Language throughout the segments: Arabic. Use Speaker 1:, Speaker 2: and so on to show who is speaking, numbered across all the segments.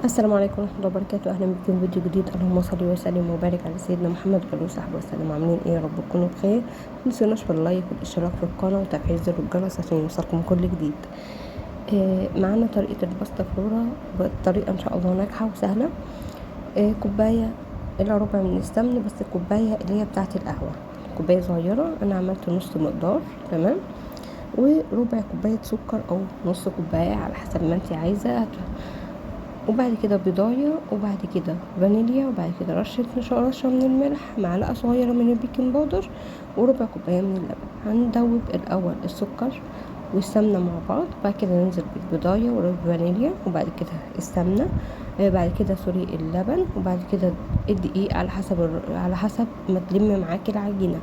Speaker 1: السلام عليكم ورحمة الله وبركاته. أهلا بكم في فيديو جديد. اللهم صل وسلم وبارك على سيدنا محمد وآله وصحبه وسلم. عاملين ايه؟ يا رب تكونوا بخير. متنسوناش في اللايك والاشتراك في القناة وتفعيل زر الجرس عشان يوصلكم كل جديد. معانا طريقة الباستا فلورا بطريقة ان شاء الله ناجحة وسهلة. كوباية إلا ربع من السمن، بس الكوباية اللي هي بتاعة القهوة، كوباية صغيرة. أنا عملت نص مقدار، تمام. وربع كوباية سكر أو نص كوباية على حسب ما انتي عايزة. وبعد كده بيضاية، وبعد كده فانيليا، وبعد كده رشة من الملح، معلقة صغيرة من البيكنج باودر، وربع كوباية من اللبن. هندوب الأول السكر والسمنة مع بعض، بعد كده ننزل بالبيضاية والفانيليا، وبعد كده السمنة، بعد كده سوري اللبن، وبعد كده الدقيق على حسب ما تلم معاكي العجينة.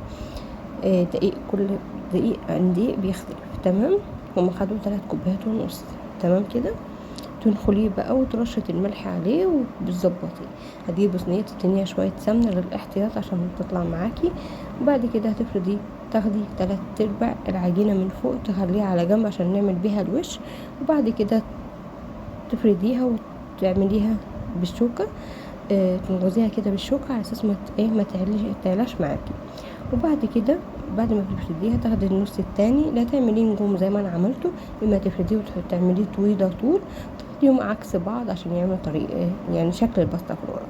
Speaker 1: دقيق، كل دقيق عن دقيق بيختلف، تمام. هما خدوا 3 كوبايات ونص، تمام كده. تنخليه بقى وترشة الملح عليه وبتظبطيه. هتجيبي صينية تدينيها شوية سمنة للاحتياط عشان تطلع معاكي. وبعد كده تاخدي 3/4 العجينة من فوق، تخليها على جنب عشان نعمل بيها الوش. وبعد كده تفرديها وتعمليها بالشوكة. تنغزيها كده بالشوكة على اساس ما تعلاش معاكي. وبعد كده بعد ما تفرديها تاخدي النص التاني، لا تعمليه نجوم زي ما انا عملته، اما تفرديه وتعمليه طويلة طول، تاخديهم عكس بعض عشان يعمل طريقة يعني شكل الباستا فلورا.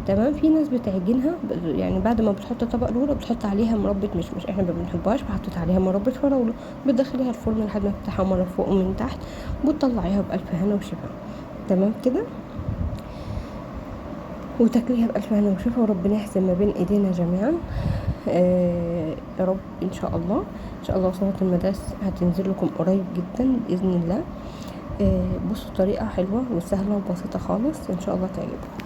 Speaker 1: تمام. في ناس بتعجنها يعني بعد ما بتحط طبق الاولى بتحط عليها مربى مشمش، احنا ما بنحبهاش، فحطيت عليها مربى فراوله. بتدخليها الفرن لحد ما تتحمر من فوق ومن تحت، وتطلعيها بألف هنا وشفا. تمام كده، وتاكليها بألف هنا وشفا، وربنا يحسن ما بين ايدينا جميعا. يا رب ان شاء الله. ان شاء الله صلاة المدارس هتنزل لكم قريب جدا بإذن الله. بصوا، طريقة حلوة وسهلة وبسيطة خالص، ان شاء الله تعجبكم.